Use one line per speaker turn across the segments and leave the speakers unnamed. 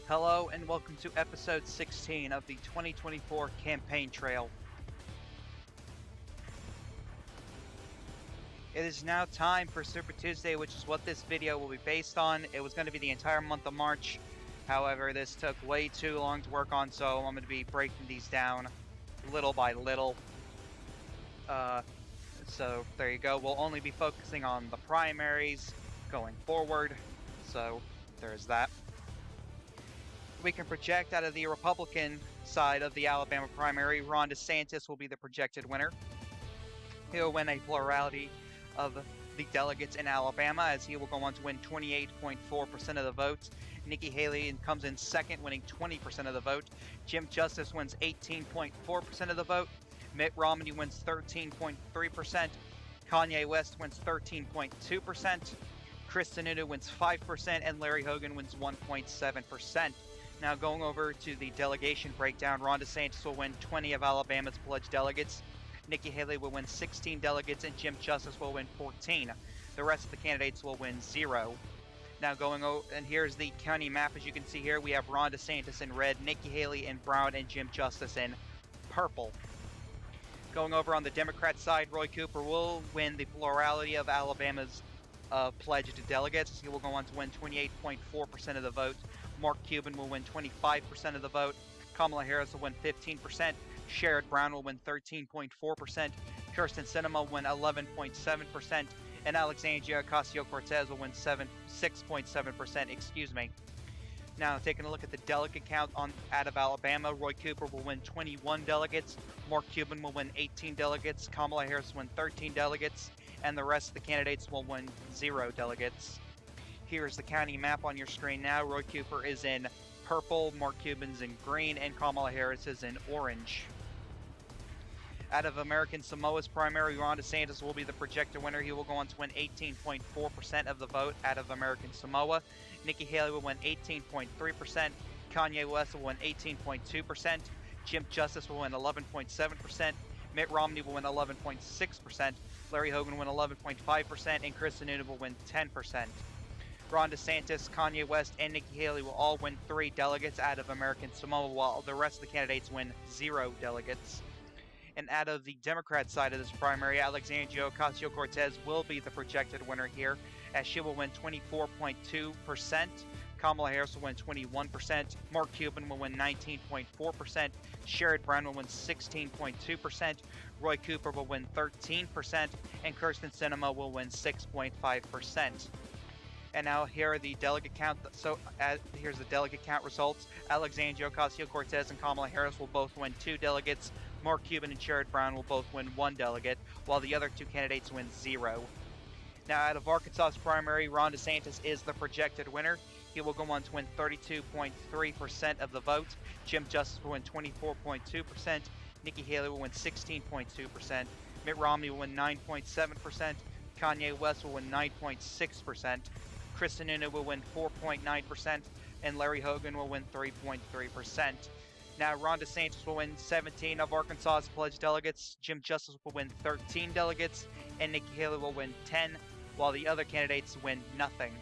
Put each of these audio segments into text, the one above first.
Hello and welcome to episode 16 of the 2024 campaign trail. It is now time for Super Tuesday, which is what this video will be based on. It was going to be the entire month of March. However, this took way too long to work on, so I'm going to be breaking these down little by little. So there you go. We'll only be focusing on the primaries going forward. So there's that. We can project out of the Republican side of the Alabama primary, Ron DeSantis will be the projected winner. He'll win a plurality of the delegates in Alabama, as he will go on to win 28.4% of the votes. Nikki Haley comes in second, winning 20% of the vote. Jim Justice wins 18.4% of the vote. Mitt Romney wins 13.3%. Kanye West wins 13.2%. Chris Sununu wins 5%, and Larry Hogan wins 1.7%. Now going over to the delegation breakdown, Ron DeSantis will win 20 of Alabama's pledged delegates. Nikki Haley will win 16 delegates, and Jim Justice will win 14. The rest of the candidates will win 0. Now going over, and here's the county map. As you can see here, we have Ron DeSantis in red, Nikki Haley in brown, and Jim Justice in purple. Going over on the Democrat side, Roy Cooper will win the plurality of Alabama's pledged delegates, as he will go on to win 28.4% of the vote. Mark Cuban will win 25% of the vote. Kamala Harris will win 15%. Sherrod Brown will win 13.4%. Kirsten Sinema will win 11.7%. And Alexandria Ocasio-Cortez will win 6.7%. Now, taking a look at the delegate count out of Alabama, Roy Cooper will win 21 delegates. Mark Cuban will win 18 delegates. Kamala Harris will win 13 delegates. And the rest of the candidates will win 0 delegates. Here's the county map on your screen now. Roy Cooper is in purple, Mark Cuban's in green, and Kamala Harris is in orange. Out of American Samoa's primary, Ron DeSantis will be the projected winner. He will go on to win 18.4% of the vote out of American Samoa. Nikki Haley will win 18.3%. Kanye West will win 18.2%. Jim Justice will win 11.7%. Mitt Romney will win 11.6%. Larry Hogan will win 11.5%. And Chris Sununu will win 10%. Ron DeSantis, Kanye West, and Nikki Haley will all win 3 delegates out of American Samoa, while the rest of the candidates win 0 delegates. And out of the Democrat side of this primary, Alexandria Ocasio-Cortez will be the projected winner here, as she will win 24.2%. Kamala Harris will win 21%. Mark Cuban will win 19.4%. Sherrod Brown will win 16.2%. Roy Cooper will win 13%. And Kirsten Sinema will win 6.5%. And now here are the delegate count. So here's the delegate count results. Alexandria Ocasio-Cortez and Kamala Harris will both win 2 delegates. Mark Cuban and Sherrod Brown will both win 1 delegate, while the other 2 candidates win 0. Now out of Arkansas's primary, Ron DeSantis is the projected winner. He will go on to win 32.3% of the vote. Jim Justice will win 24.2%. Nikki Haley will win 16.2%. Mitt Romney will win 9.7%. Kanye West will win 9.6%. Chris Sununu will win 4.9%, and Larry Hogan will win 3.3%. Now, Ron DeSantis will win 17 of Arkansas's pledged delegates, Jim Justice will win 13 delegates, and Nikki Haley will win 10, while the other candidates win nothing.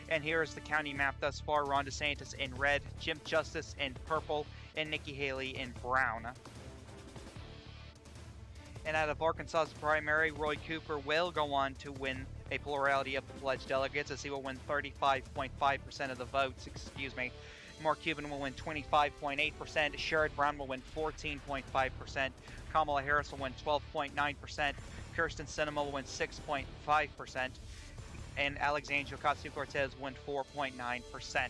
And here is the county map thus far. Ron DeSantis in red, Jim Justice in purple, and Nikki Haley in brown. And out of Arkansas's primary, Roy Cooper will go on to win a plurality of the pledged delegates, as he will win 35.5% of the votes. Mark Cuban will win 25.8%. Sherrod Brown will win 14.5%. Kamala Harris will win 12.9%. Kirsten Sinema will win 6.5%. And Alexandria Ocasio-Cortez will win 4.9%.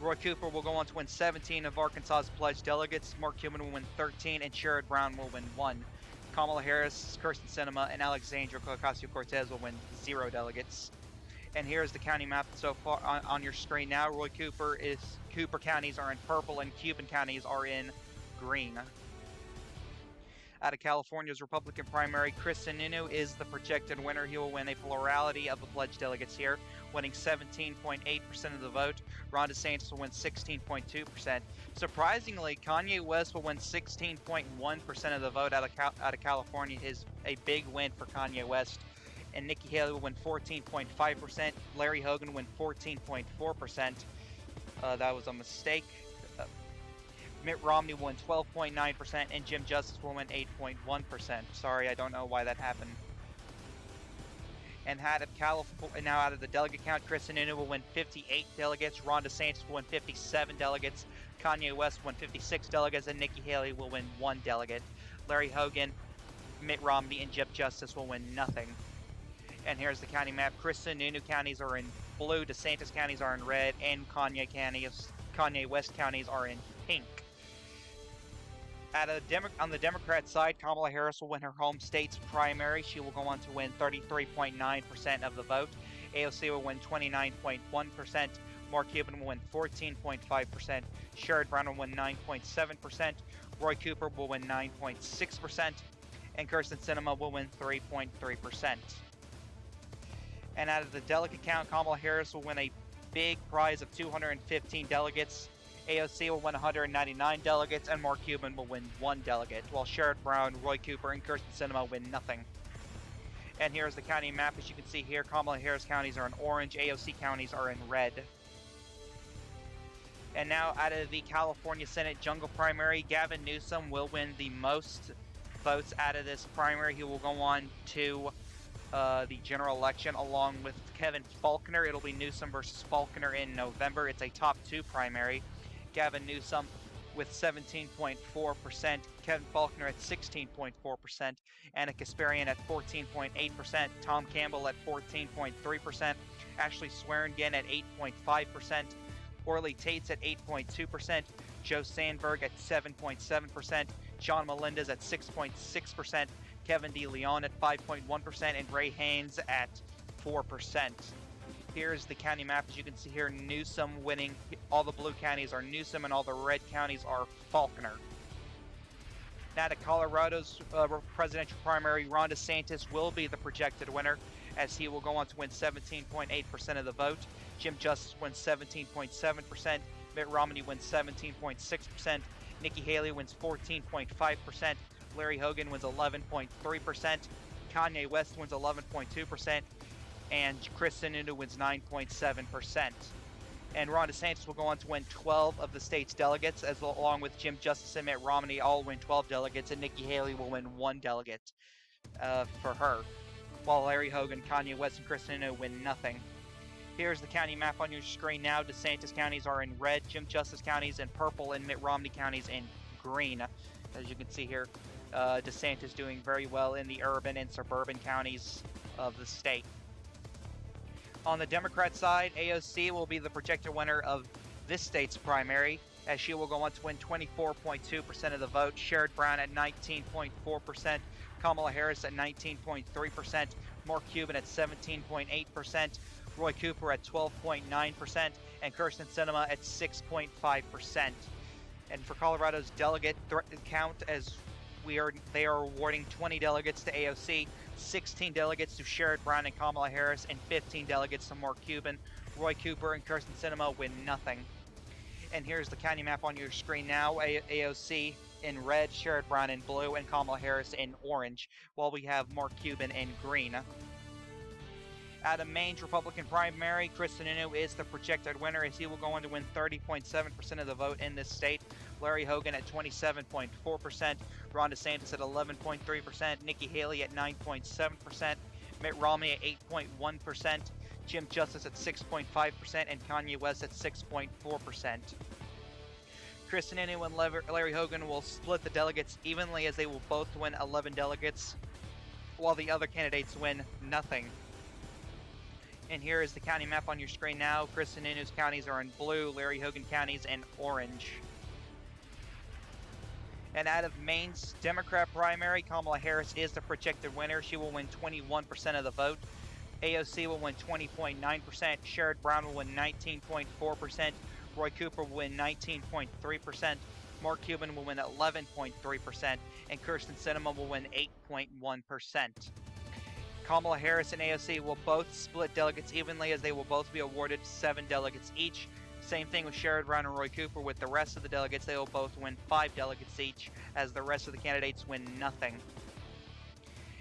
Roy Cooper will go on to win 17 of Arkansas's pledged delegates. Mark Cuban will win 13, and Sherrod Brown will win 1. Kamala Harris, Kirsten Sinema, and Alexandria Ocasio-Cortez will win 0 delegates. And here's the county map so far on your screen now. Cooper counties are in purple, and Cuban counties are in green. Out of California's Republican primary, Chris Sununu is the projected winner. He will win a plurality of the pledged delegates here, winning 17.8% of the vote. Ron DeSantis will win 16.2%. Surprisingly, Kanye West will win 16.1% of the vote out of California. Is a big win for Kanye West. And Nikki Haley will win 14.5%. Larry Hogan will win 14.4%. That was a mistake. Mitt Romney will win 12.9% and Jim Justice will win 8.1%. Sorry, I don't know why that happened. And now out of the delegate count, Chris Sununu will win 58 delegates, Ron DeSantis will win 57 delegates, Kanye West will win 56 delegates, and Nikki Haley will win 1 delegate. Larry Hogan, Mitt Romney, and Jim Justice will win nothing. And here's the county map. Chris Sununu counties are in blue, DeSantis counties are in red, and Kanye West counties are in pink. On the Democrat side, Kamala Harris will win her home state's primary. She will go on to win 33.9% of the vote. AOC will win 29.1%. Mark Cuban will win 14.5%. Sherrod Brown will win 9.7%. Roy Cooper will win 9.6%. And Kyrsten Sinema will win 3.3%. And out of the delegate count, Kamala Harris will win a big prize of 215 delegates. AOC will win 199 delegates, and Mark Cuban will win 1 delegate, while Sherrod Brown, Roy Cooper, and Kyrsten Sinema win nothing. And here's the county map. As you can see here, Kamala Harris counties are in orange, AOC counties are in red. And now out of the California Senate jungle primary, Gavin Newsom will win the most votes out of this primary. He will go on to the general election along with Kevin Faulconer. It'll be Newsom versus Faulconer in November. It's a top 2 primary. Gavin Newsom with 17.4%, Kevin Faulconer at 16.4%, Anna Kasparian at 14.8%, Tom Campbell at 14.3%, Ashley Swearingen at 8.5%, Orly Tates at 8.2%, Joe Sandberg at 7.7%, John Melendez at 6.6%, Kevin DeLeon at 5.1%, and Ray Haynes at 4%. Here's the county map. As you can see here, Newsom winning. All the blue counties are Newsom and all the red counties are Faulconer. Now to Colorado's presidential primary, Ron DeSantis will be the projected winner as he will go on to win 17.8% of the vote. Jim Justice wins 17.7%. Mitt Romney wins 17.6%. Nikki Haley wins 14.5%. Larry Hogan wins 11.3%. Kanye West wins 11.2%. And Chris Sununu wins 9.7%. And Ron DeSantis will go on to win 12 of the state's delegates, along with Jim Justice and Mitt Romney all win 12 delegates, and Nikki Haley will win 1 delegate for her, while Larry Hogan, Kanye West, and Chris Sununu win nothing. Here's the county map on your screen now. DeSantis counties are in red, Jim Justice counties in purple, and Mitt Romney counties in green. As you can see here, DeSantis doing very well in the urban and suburban counties of the state. On the Democrat side, AOC will be the projected winner of this state's primary, as she will go on to win 24.2% of the vote. Sherrod Brown at 19.4%, Kamala Harris at 19.3%, Mark Cuban at 17.8%, Roy Cooper at 12.9%, and Kyrsten Sinema at 6.5%. And for Colorado's delegate count, they are awarding 20 delegates to AOC, 16 delegates to Sherrod Brown and Kamala Harris, and 15 delegates to Mark Cuban. Roy Cooper and Kyrsten Sinema win nothing. And here's the county map on your screen now. AOC in red, Sherrod Brown in blue, and Kamala Harris in orange, while we have Mark Cuban in green. Out of Maine's Republican primary, Chris Sununu is the projected winner, as he will go on to win 30.7% of the vote in this state. Larry Hogan at 27.4%, Ron DeSantis at 11.3%, Nikki Haley at 9.7%, Mitt Romney at 8.1%, Jim Justice at 6.5%, and Kanye West at 6.4%. Chris Sununu and Larry Hogan will split the delegates evenly, as they will both win 11 delegates, while the other candidates win nothing. And here is the county map on your screen now. Chris Sununu's counties are in blue, Larry Hogan counties in orange. And out of Maine's Democrat primary, Kamala Harris is the projected winner. She will win 21% of the vote. AOC will win 20.9%. Sherrod Brown will win 19.4%. Roy Cooper will win 19.3%. Mark Cuban will win 11.3%. And Kyrsten Sinema will win 8.1%. Kamala Harris and AOC will both split delegates evenly, as they will both be awarded 7 delegates each. Same thing with Sherrod Brown and Roy Cooper. With the rest of the delegates, they will both win 5 delegates each, as the rest of the candidates win nothing.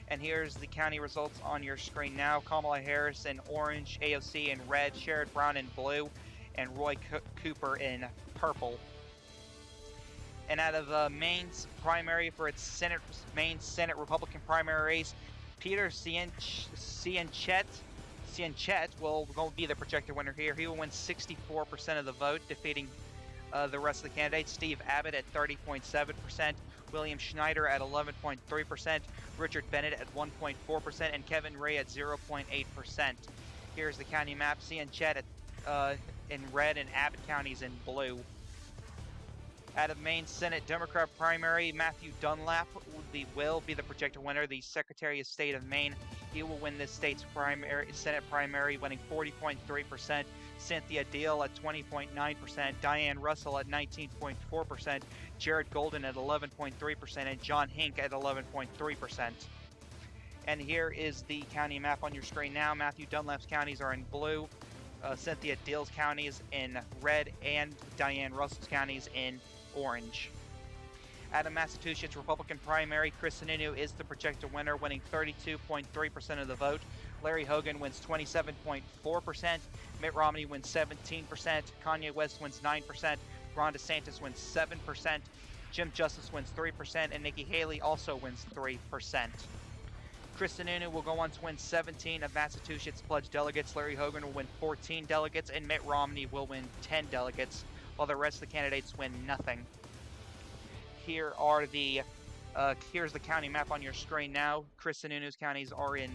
And here's the county results on your screen now. Kamala Harris in orange, AOC in red, Sherrod Brown in blue, and Roy Cooper in purple. And out of Maine's primary for its Maine Senate Republican primary race, Peter Cianchet will be the projected winner here. He will win 64% of the vote, defeating the rest of the candidates. Steve Abbott at 30.7%, William Schneider at 11.3%, Richard Bennett at 1.4%, and Kevin Ray at 0.8%. Here's the county map. Cianchet in red and Abbott counties in blue. Out of Maine Senate Democrat primary, Matthew Dunlap will be the projected winner, the Secretary of State of Maine. He will win this state's Senate primary, winning 40.3%. Cynthia Deal at 20.9%, Diane Russell at 19.4%, Jared Golden at 11.3%, and John Hink at 11.3%. And here is the county map on your screen now. Matthew Dunlap's counties are in blue, Cynthia Deal's counties in red, and Diane Russell's counties in orange. Out of Massachusetts Republican primary, Chris Sununu is the projected winner, winning 32.3% of the vote. Larry Hogan wins 27.4%. Mitt Romney wins 17%. Kanye West wins 9%. Ron DeSantis wins 7%. Jim Justice wins 3%. And Nikki Haley also wins 3%. Chris Sununu will go on to win 17 of Massachusetts' pledged delegates. Larry Hogan will win 14 delegates. And Mitt Romney will win 10 delegates, while the rest of the candidates win nothing. Here's the county map on your screen now. Chris Sununu's counties are in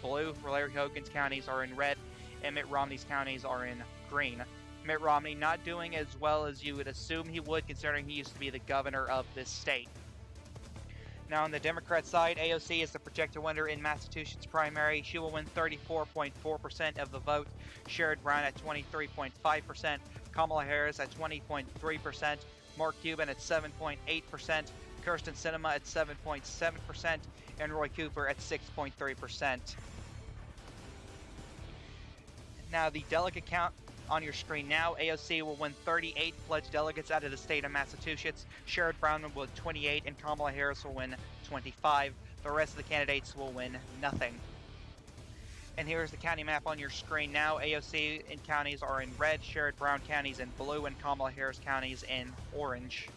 blue, Larry Hogan's counties are in red, and Mitt Romney's counties are in green. Mitt Romney not doing as well as you would assume he would, considering he used to be the governor of this state. Now on the Democrat side, AOC is the projected winner in Massachusetts primary. She will win 34.4% of the vote. Sherrod Brown at 23.5%, Kamala Harris at 20.3%, Mark Cuban at 7.8%, Kyrsten Sinema at 7.7%, and Roy Cooper at 6.3%. Now the delegate count on your screen now. AOC will win 38 pledged delegates out of the state of Massachusetts. Sherrod Brown will win 28, and Kamala Harris will win 25. The rest of the candidates will win nothing. And here's the county map on your screen now. AOC in counties are in red, Sherrod Brown counties in blue, and Kamala Harris counties in orange.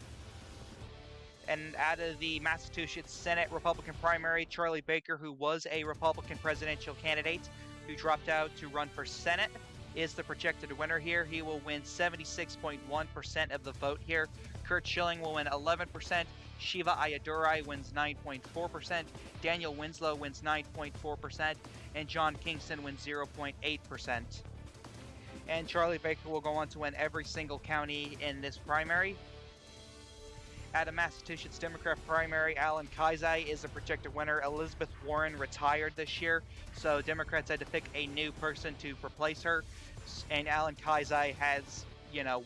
And out of the Massachusetts Senate Republican primary, Charlie Baker, who was a Republican presidential candidate who dropped out to run for Senate, is the projected winner here. He will win 76.1% of the vote here. Kurt Schilling will win 11%. Shiva Ayyadurai wins 9.4%. Daniel Winslow wins 9.4%. And John Kingston wins 0.8%. And Charlie Baker will go on to win every single county in this primary. Out of Massachusetts Democrat primary, Alan Kizai is the projected winner. Elizabeth Warren retired this year, so Democrats had to pick a new person to replace her. And Alan Kizai has,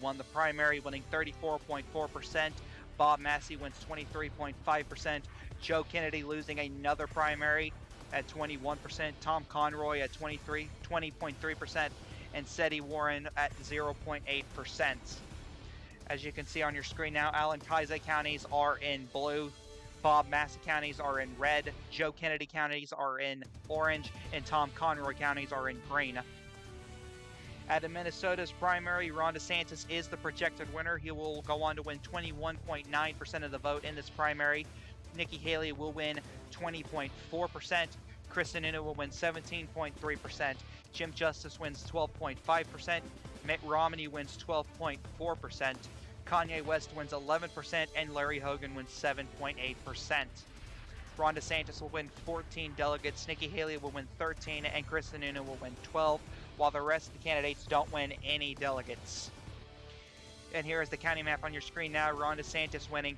won the primary, winning 34.4%. Bob Massey wins 23.5%. Joe Kennedy losing another primary at 21%. Tom Conroy at 20.3%. And Seti Warren at 0.8%. As you can see on your screen now, Alan Kizai counties are in blue, Bob Massey counties are in red, Joe Kennedy counties are in orange, and Tom Conroy counties are in green. Out of Minnesota's primary, Ron DeSantis is the projected winner. He will go on to win 21.9% of the vote in this primary. Nikki Haley will win 20.4%. Chris Sununu will win 17.3%. Jim Justice wins 12.5%. Mitt Romney wins 12.4%. Kanye West wins 11%, and Larry Hogan wins 7.8%. Ron DeSantis will win 14 delegates, Nikki Haley will win 13, and Chris Sununu will win 12, while the rest of the candidates don't win any delegates. And here is the county map on your screen now. Ron DeSantis winning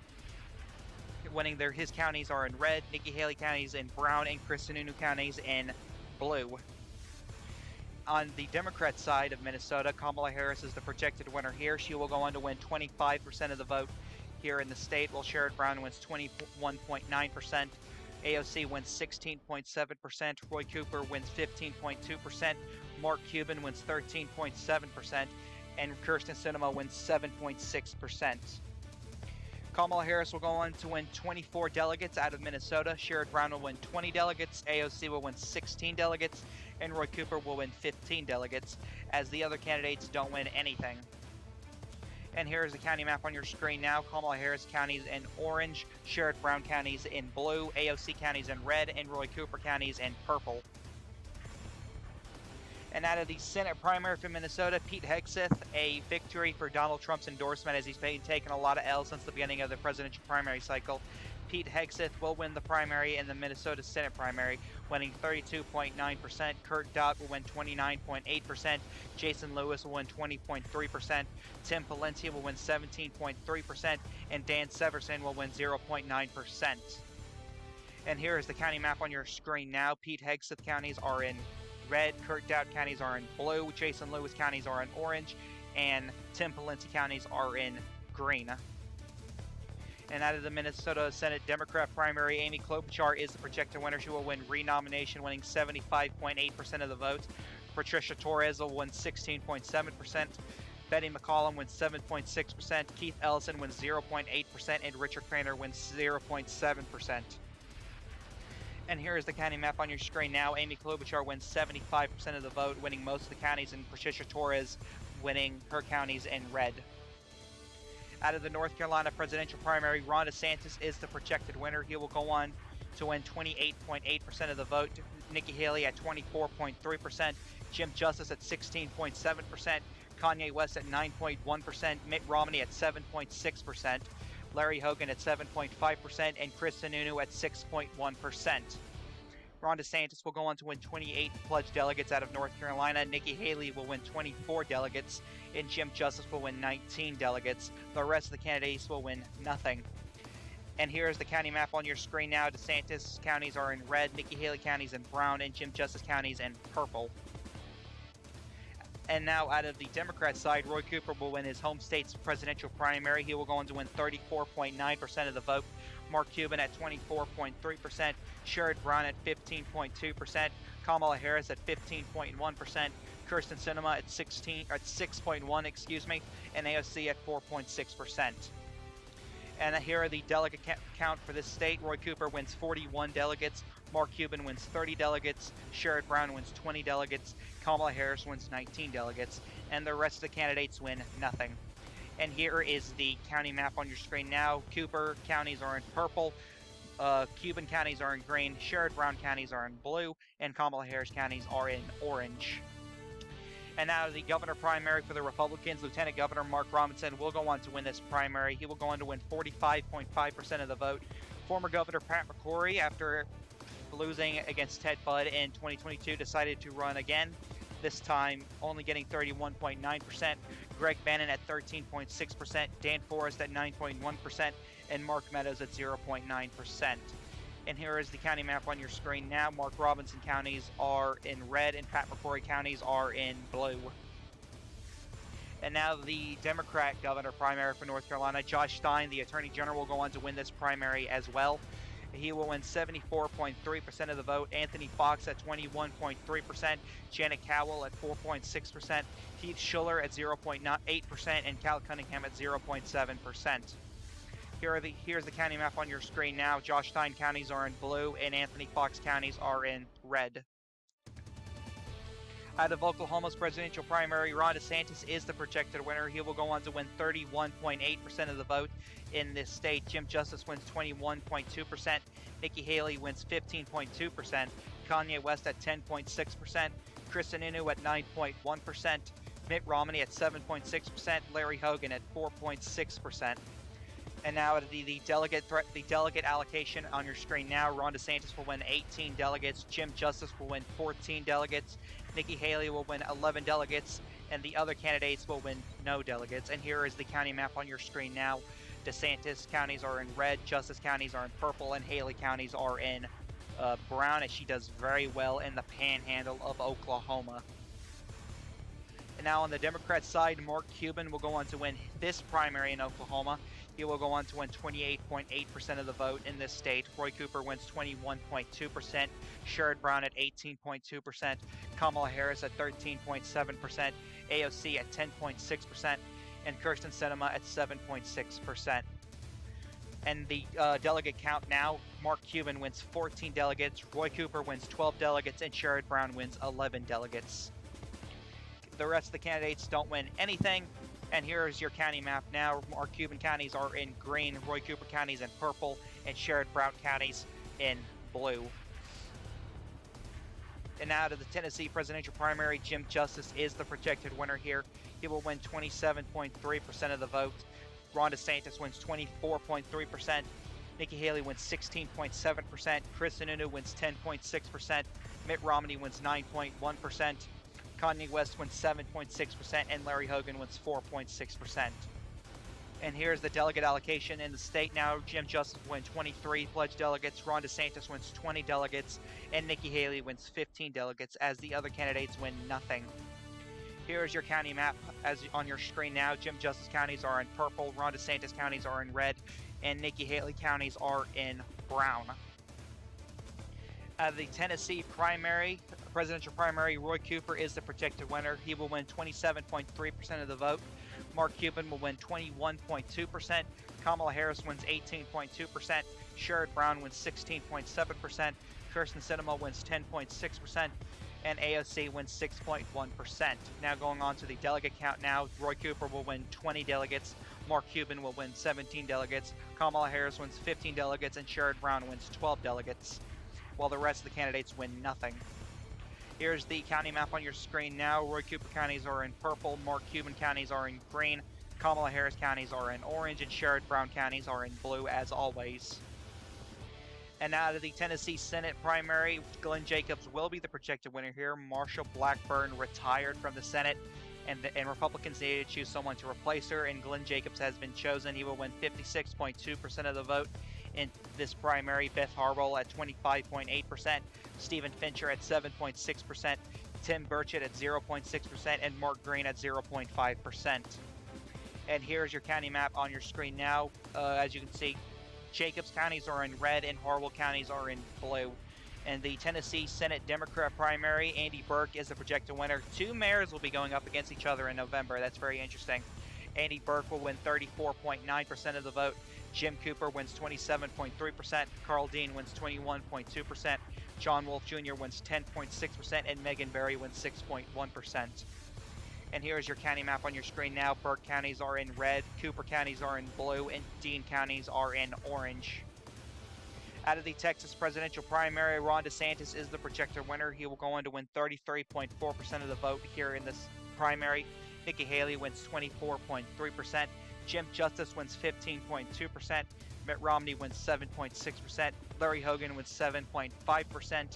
his counties are in red, Nikki Haley counties in brown, and Chris Sununu counties in blue. On the Democrat side of Minnesota, Kamala Harris is the projected winner here. She will go on to win 25% of the vote here in the state, while Sherrod Brown wins 21.9%. AOC wins 16.7%. Roy Cooper wins 15.2%. Mark Cuban wins 13.7%. And Kyrsten Sinema wins 7.6%. Kamala Harris will go on to win 24 delegates out of Minnesota. Sherrod Brown will win 20 delegates. AOC will win 16 delegates. And Roy Cooper will win 15 delegates, as the other candidates don't win anything. And here's the county map on your screen now. Kamala Harris counties in orange, Sherrod Brown counties in blue, AOC counties in red, and Roy Cooper counties in purple. And out of the Senate primary for Minnesota, Pete Hegseth, a victory for Donald Trump's endorsement, as he's been taking a lot of L's since the beginning of the presidential primary cycle. Pete Hegseth will win the primary in the Minnesota Senate primary, winning 32.9%. Kurt Dodd will win 29.8%. Jason Lewis will win 20.3%. Tim Pawlenty will win 17.3%. And Dan Severson will win 0.9%. And here is the county map on your screen now. Pete Hegseth counties are in red, Kurt Doud counties are in blue, Jason Lewis counties are in orange, and Tim Pawlenty counties are in green. And out of the Minnesota Senate Democrat primary, Amy Klobuchar is the projected winner. She will win renomination, winning 75.8% of the votes. Patricia Torres will win 16.7%. Betty McCollum wins 7.6%. Keith Ellison wins 0.8%. And Richard Cranor wins 0.7%. And here is the county map on your screen now. Amy Klobuchar wins 75% of the vote, winning most of the counties, and Patricia Torres winning her counties in red. Out of the North Carolina presidential primary, Ron DeSantis is the projected winner. He will go on to win 28.8% of the vote. Nikki Haley at 24.3%. Jim Justice at 16.7%. Kanye West at 9.1%. Mitt Romney at 7.6%. Larry Hogan at 7.5%, and Chris Sununu at 6.1%. Ron DeSantis will go on to win 28 pledged delegates out of North Carolina. Nikki Haley will win 24 delegates, and Jim Justice will win 19 delegates. The rest of the candidates will win nothing. And here's the county map on your screen now. DeSantis counties are in red, Nikki Haley counties in brown, and Jim Justice counties in purple. And now out of the Democrat side, Roy Cooper will win his home state's presidential primary. He will go on to win 34.9% of the vote. Mark Cuban at 24.3%. Sherrod Brown at 15.2%. Kamala Harris at 15.1%. Kirsten Sinema at 6.1%, and AOC at 4.6%. And here are the delegate count for this state. Roy Cooper wins 41 delegates. Mark Cuban wins 30 delegates. Sherrod Brown wins 20 delegates. Kamala Harris wins 19 delegates. And the rest of the candidates win nothing. And here is the county map on your screen now. Cooper counties are in purple. Cuban counties are in green. Sherrod Brown counties are in blue. And Kamala Harris counties are in orange. And now the governor primary for the Republicans, Lieutenant Governor Mark Robinson will go on to win this primary. He will go on to win 45.5% of the vote. Former Governor Pat McCrory, after losing against Ted Budd in 2022, decided to run again, this time only getting 31.9%. Greg Bannon at 13.6%, Dan Forrest at 9.1%, and Mark Meadows at 0.9%. And here is the county map on your screen now. Mark Robinson counties are in red, and Pat McCrory counties are in blue. And now the Democrat governor primary for North Carolina. Josh Stein, the Attorney General, will go on to win this primary as well. He will win 74.3% of the vote. Anthony Fox at 21.3%. Janet Cowell at 4.6%. Heath Schuller at 0.8%. And Cal Cunningham at 0.7%. Here's the county map on your screen now. Josh Stein counties are in blue, and Anthony Fox counties are in red. Out of Oklahoma's presidential primary, Ron DeSantis is the projected winner. He will go on to win 31.8% of the vote in this state. Jim Justice wins 21.2%. Nikki Haley wins 15.2%. Kanye West at 10.6%. Chris Sununu at 9.1%. Mitt Romney at 7.6%. Larry Hogan at 4.6%. And now the delegate allocation on your screen now. Ron DeSantis will win 18 delegates. Jim Justice will win 14 delegates. Nikki Haley will win 11 delegates. And the other candidates will win no delegates. And here is the county map on your screen now. DeSantis counties are in red. Justice counties are in purple. And Haley counties are in brown, as she does very well in the panhandle of Oklahoma. And now on the Democrat side, Mark Cuban will go on to win this primary in Oklahoma. He will go on to win 28.8% of the vote in this state. Roy Cooper wins 21.2%. Sherrod Brown at 18.2%. Kamala Harris at 13.7%. AOC at 10.6%. And Kirsten Sinema at 7.6%. And the delegate count now, Mark Cuban wins 14 delegates, Roy Cooper wins 12 delegates, and Sherrod Brown wins 11 delegates. The rest of the candidates don't win anything. And here's your county map now. Mark Cuban counties are in green, Roy Cooper counties in purple, and Sherrod Brown counties in blue. And now to the Tennessee presidential primary, Jim Justice is the projected winner here. He will win 27.3% of the vote. Ron DeSantis wins 24.3%. Nikki Haley wins 16.7%. Chris Sununu wins 10.6%. Mitt Romney wins 9.1%. Kanye West wins 7.6%. And Larry Hogan wins 4.6%. And here's the delegate allocation in the state now. Jim Justice wins 23 pledged delegates. Ron DeSantis wins 20 delegates. And Nikki Haley wins 15 delegates, as the other candidates win nothing. Here is your county map as on your screen now. Jim Justice counties are in purple, Ron DeSantis counties are in red, and Nikki Haley counties are in brown. The Tennessee primary, presidential primary, Roy Cooper is the projected winner. He will win 27.3% of the vote. Mark Cuban will win 21.2%. Kamala Harris wins 18.2%. Sherrod Brown wins 16.7%. Kirsten Sinema wins 10.6%. And AOC wins 6.1%. Now going on to the delegate count now, Roy Cooper will win 20 delegates, Mark Cuban will win 17 delegates, Kamala Harris wins 15 delegates, and Sherrod Brown wins 12 delegates, while the rest of the candidates win nothing. Here's the county map on your screen now. Roy Cooper counties are in purple, Mark Cuban counties are in green, Kamala Harris counties are in orange, and Sherrod Brown counties are in blue as always. And now to the Tennessee Senate primary, Glenn Jacobs will be the projected winner here. Marsha Blackburn retired from the Senate, and Republicans needed to choose someone to replace her, and Glenn Jacobs has been chosen. He will win 56.2% of the vote in this primary. Beth Harwell at 25.8%, Stephen Fincher at 7.6%, Tim Burchett at 0.6%, and Mark Green at 0.5%. And here's your county map on your screen now. As you can see, Jacobs counties are in red and Harwell counties are in blue. And the Tennessee Senate Democrat primary, Andy Burke is the projected winner. Two mayors will be going up against each other in November. That's very interesting. Andy Burke will win 34.9% of the vote. Jim Cooper wins 27.3%. Carl Dean wins 21.2%. John Wolf Jr. wins 10.6%. And Megan Berry wins 6.1%. And here's your county map on your screen now. Burke counties are in red, Cooper counties are in blue, and Dean counties are in orange. Out of the Texas presidential primary, Ron DeSantis is the projected winner. He will go on to win 33.4% of the vote here in this primary. Nikki Haley wins 24.3%. Jim Justice wins 15.2%. Mitt Romney wins 7.6%. Larry Hogan wins 7.5%.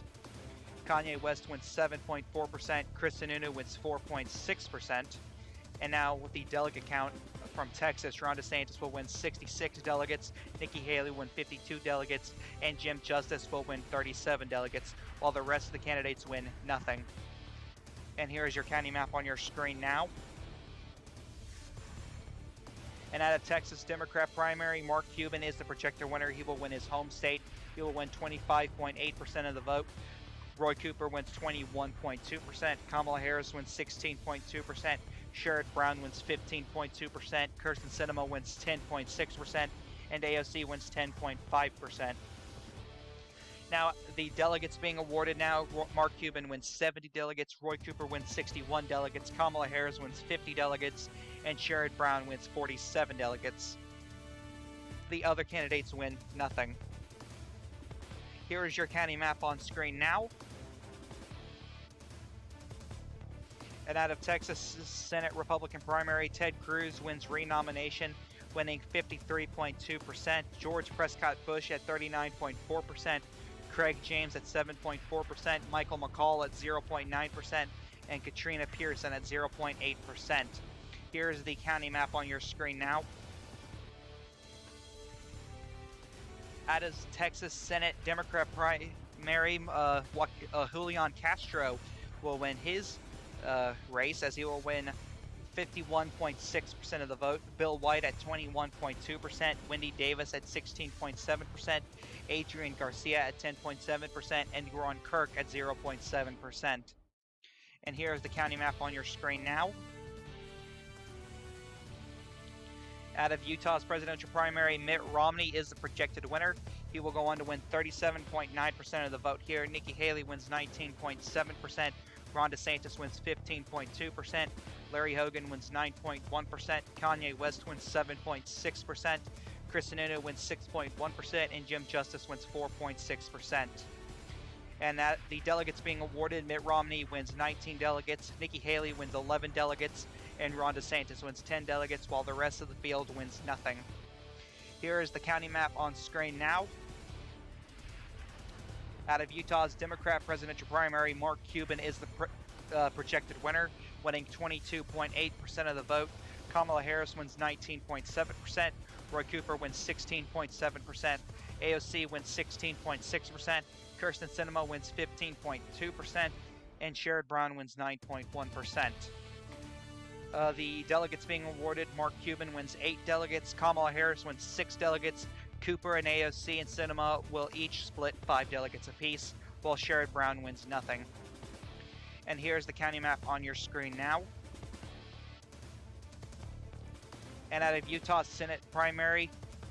Kanye West wins 7.4%, Chris Sununu wins 4.6%, and now with the delegate count from Texas, Ron DeSantis will win 66 delegates, Nikki Haley will win 52 delegates, and Jim Justice will win 37 delegates, while the rest of the candidates win nothing. And here is your county map on your screen now. And out of Texas Democrat primary, Mark Cuban is the projected winner. He will win his home state. He will win 25.8% of the vote. Roy Cooper wins 21.2%. Kamala Harris wins 16.2%. Sherrod Brown wins 15.2%. Kirsten Sinema wins 10.6%. And AOC wins 10.5%. Now, the delegates being awarded now, Mark Cuban wins 70 delegates. Roy Cooper wins 61 delegates. Kamala Harris wins 50 delegates. And Sherrod Brown wins 47 delegates. The other candidates win nothing. Here is your county map on screen now. And out of Texas Senate Republican primary, Ted Cruz wins renomination, winning 53.2%. George Prescott Bush at 39.4%. Craig James at 7.4%. Michael McCall at 0.9%. And Katrina Pearson at 0.8%. Here's the county map on your screen now. Out of Texas Senate Democrat primary, Julian Castro will win his race, as he will win 51.6% of the vote. Bill White at 21.2%. Wendy Davis at 16.7%. Adrian Garcia at 10.7%. And Ron Kirk at 0.7%. And here's the county map on your screen now. Out of Utah's presidential primary, Mitt Romney is the projected winner. He will go on to win 37.9% of the vote here. Nikki Haley wins 19.7%. Ron DeSantis wins 15.2%. Larry Hogan wins 9.1%. Kanye West wins 7.6%. Chris Sununu wins 6.1%. And Jim Justice wins 4.6%. And that the delegates being awarded, Mitt Romney wins 19 delegates, Nikki Haley wins 11 delegates, and Ron DeSantis wins 10 delegates, while the rest of the field wins nothing. Here is the county map on screen now. Out of Utah's Democrat presidential primary, Mark Cuban is the projected winner, winning 22.8% of the vote. Kamala Harris wins 19.7%. Roy Cooper wins 16.7%. AOC wins 16.6%. Kirsten Sinema wins 15.2%, and Sherrod Brown wins 9.1%. The delegates being awarded, Mark Cuban wins 8 delegates, Kamala Harris wins 6 delegates, Cooper and AOC and Sinema will each split 5 delegates apiece, while Sherrod Brown wins nothing. And here's the county map on your screen now. And out of Utah's Senate primary,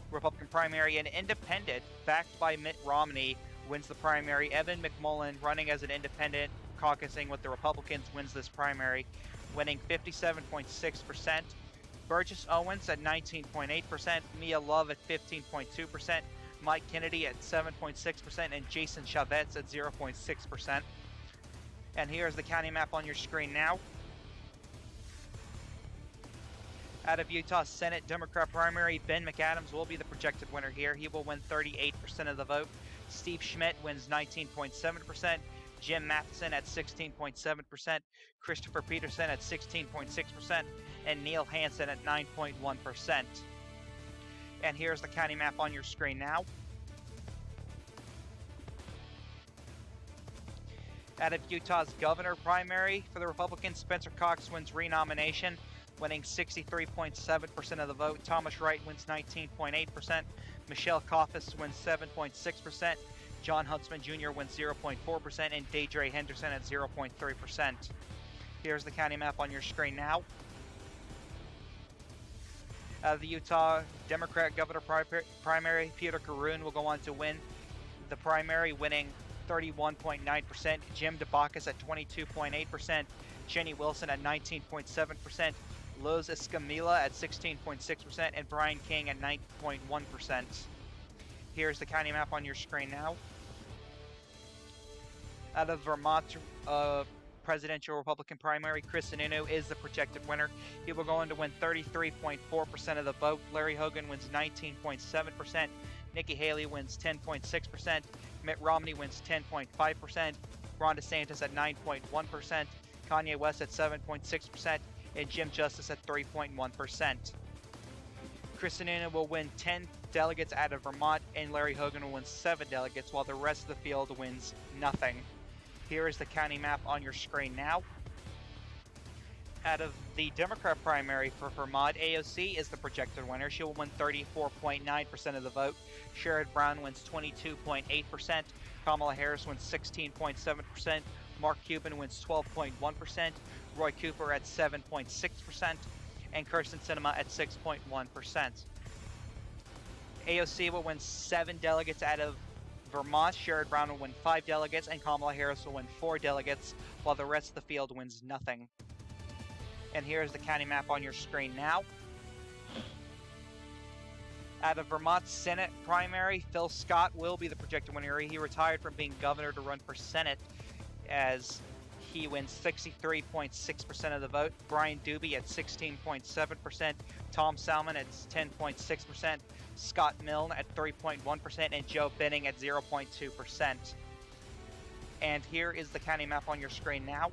Republican primary, an independent backed by Mitt Romney wins the primary. Evan McMullen, running as an independent, caucusing with the Republicans, wins this primary, winning 57.6%. Burgess Owens at 19.8%, Mia Love at 15.2%, Mike Kennedy at 7.6%, and Jason Chavetz at 0.6%. And here's the county map on your screen now. Out of Utah's Senate Democrat primary, Ben McAdams will be the projected winner here. He will win 38% of the vote. Steve Schmidt wins 19.7%. Jim Matheson at 16.7%. Christopher Peterson at 16.6%. And Neil Hansen at 9.1%. And here's the county map on your screen now. Out of Utah's governor primary for the Republicans, Spencer Cox wins renomination, winning 63.7% of the vote. Thomas Wright wins 19.8%. Michelle Coffis wins 7.6%. John Huntsman Jr. wins 0.4%. And Deidre Henderson at 0.3%. Here's the county map on your screen now. Out of the Utah Democrat governor primary, Peter Caroon will go on to win the primary, winning 31.9%. Jim DeBacchus at 22.8%. Jenny Wilson at 19.7%. Loz Escamilla at 16.6%, and Brian King at 9.1%. Here's the county map on your screen now. Out of Vermont presidential Republican primary, Chris Sununu is the projected winner. He will go on to win 33.4% of the vote. Larry Hogan wins 19.7%. Nikki Haley wins 10.6%. Mitt Romney wins 10.5%. Ron DeSantis at 9.1%. Kanye West at 7.6%. And Jim Justice at 3.1%. Chris Sununu will win 10 delegates out of Vermont, and Larry Hogan will win 7 delegates, while the rest of the field wins nothing. Here is the county map on your screen now. Out of the Democrat primary for Vermont, AOC is the projected winner. She will win 34.9% of the vote. Sherrod Brown wins 22.8%. Kamala Harris wins 16.7%. Mark Cuban wins 12.1%. Roy Cooper at 7.6%. And Kirsten Sinema at 6.1%. AOC will win 7 delegates out of Vermont. Sherrod Brown will win 5 delegates, and Kamala Harris will win 4 delegates, while the rest of the field wins nothing. And here's the county map on your screen now. Out of Vermont's Senate primary, Phil Scott will be the projected winner. He retired from being governor to run for Senate, as he wins 63.6% of the vote. Brian Doobie at 16.7%. Tom Salmon at 10.6%. Scott Milne at 3.1%. And Joe Benning at 0.2%. And here is the county map on your screen now.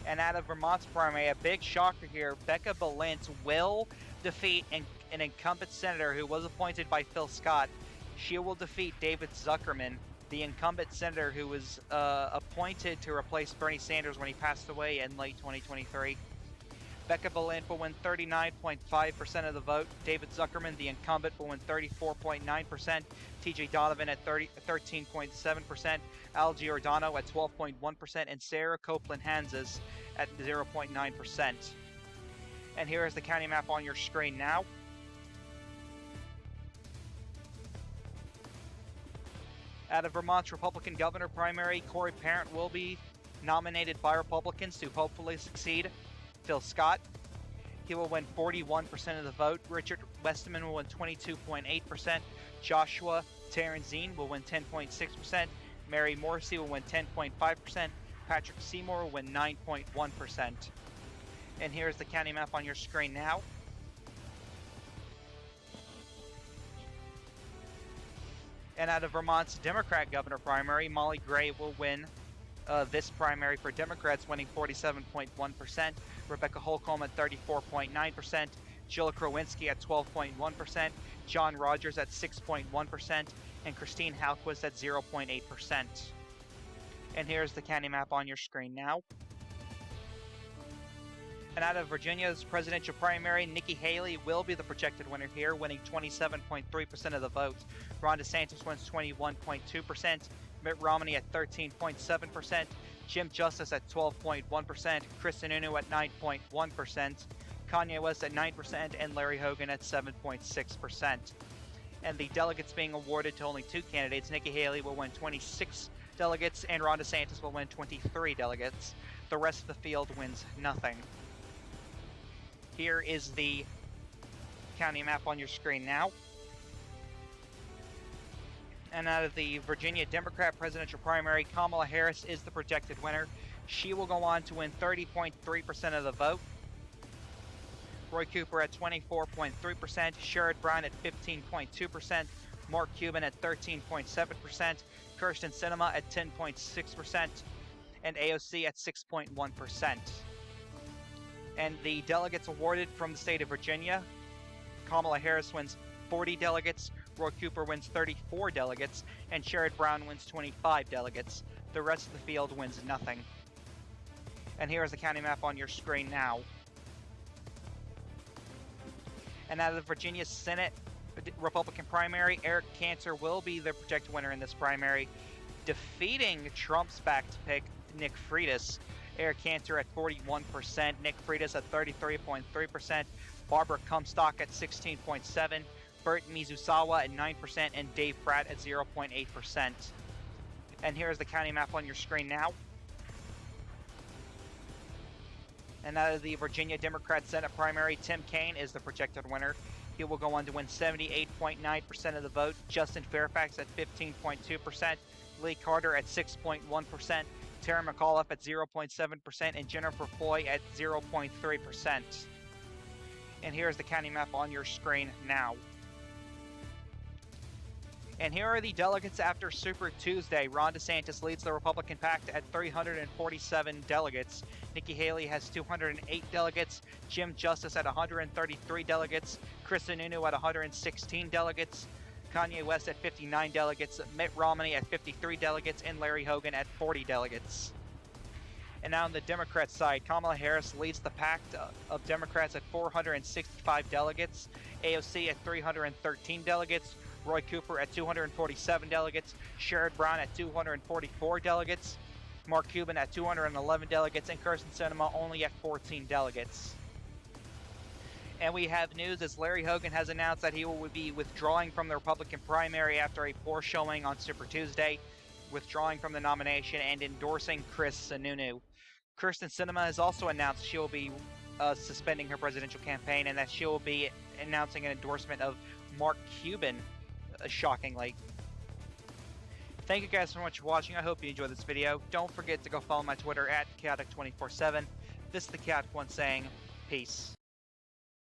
And out of Vermont's primary, a big shocker here, Becca Balint will defeat an incumbent senator who was appointed by Phil Scott. She will defeat David Zuckerman, the incumbent senator who was appointed to replace Bernie Sanders when he passed away in late 2023. Becca Balint will win 39.5% of the vote. David Zuckerman, the incumbent, will win 34.9%. TJ Donovan at 13.7%. Al Giordano at 12.1%. And Sarah Copeland Hanses at 0.9%. And here is the county map on your screen now. Out of Vermont's Republican governor primary, Corey Parent will be nominated by Republicans to hopefully succeed Phil Scott. He will win 41% of the vote. Richard Westerman will win 22.8%. Joshua Terenzine will win 10.6%. Mary Morrissey will win 10.5%. Patrick Seymour will win 9.1%. And here's the county map on your screen now. And out of Vermont's Democrat governor primary, Molly Gray will win this primary for Democrats, winning 47.1%. Rebecca Holcomb at 34.9%. Jill Krowinski at 12.1%. John Rogers at 6.1%. And Christine Halquist at 0.8%. And here's the county map on your screen now. And out of Virginia's presidential primary, Nikki Haley will be the projected winner here, winning 27.3% of the vote. Ron DeSantis wins 21.2%. Mitt Romney at 13.7%. Jim Justice at 12.1%. Chris Sununu at 9.1%. Kanye West at 9%. And Larry Hogan at 7.6%. And the delegates being awarded to only two candidates. Nikki Haley will win 26 delegates, and Ron DeSantis will win 23 delegates. The rest of the field wins nothing. Here is the county map on your screen now. And out of the Virginia Democrat presidential primary, Kamala Harris is the projected winner. She will go on to win 30.3% of the vote. Roy Cooper at 24.3%, Sherrod Brown at 15.2%, Mark Cuban at 13.7%, Kyrsten Sinema at 10.6%, and AOC at 6.1%. And the delegates awarded from the state of Virginia, Kamala Harris wins 40 delegates, Roy Cooper wins 34 delegates, and Sherrod Brown wins 25 delegates. The rest of the field wins nothing. And here is the county map on your screen now. And out of the Virginia Senate Republican primary, Eric Cantor will be the projected winner in this primary, defeating Trump's backed pick, Nick Freitas. Eric Cantor at 41%, Nick Freitas at 33.3%, Barbara Comstock at 16.7%, Bert Mizusawa at 9%, and Dave Pratt at 0.8%. And here's the county map on your screen now. And out of the Virginia Democrat Senate primary, Tim Kaine is the projected winner. He will go on to win 78.9% of the vote. Justin Fairfax at 15.2%, Lee Carter at 6.1%, Tara McAuliffe at 0.7%, and Jennifer Foy at 0.3%. And here's the county map on your screen now. And here are the delegates after Super Tuesday. Ron DeSantis leads the Republican pack at 347 delegates. Nikki Haley has 208 delegates. Jim Justice at 133 delegates. Chris Sununu at 116 delegates. Kanye West at 59 delegates. Mitt Romney at 53 delegates. And Larry Hogan at 40 delegates. And now on the Democrat side, Kamala Harris leads the pack of Democrats at 465 delegates. AOC at 313 delegates. Roy Cooper at 247 delegates, Sherrod Brown at 244 delegates, Mark Cuban at 211 delegates, and Kyrsten Sinema only at 14 delegates. And we have news as Larry Hogan has announced that he will be withdrawing from the Republican primary after a poor showing on Super Tuesday, withdrawing from the nomination and endorsing Chris Sununu. Kyrsten Sinema has also announced she will be suspending her presidential campaign and that she will be announcing an endorsement of Mark Cuban. Shockingly. Thank you guys so much for watching. I hope you enjoyed this video. Don't forget to go follow my Twitter at Chaotic247. This is the Chaotic One saying peace.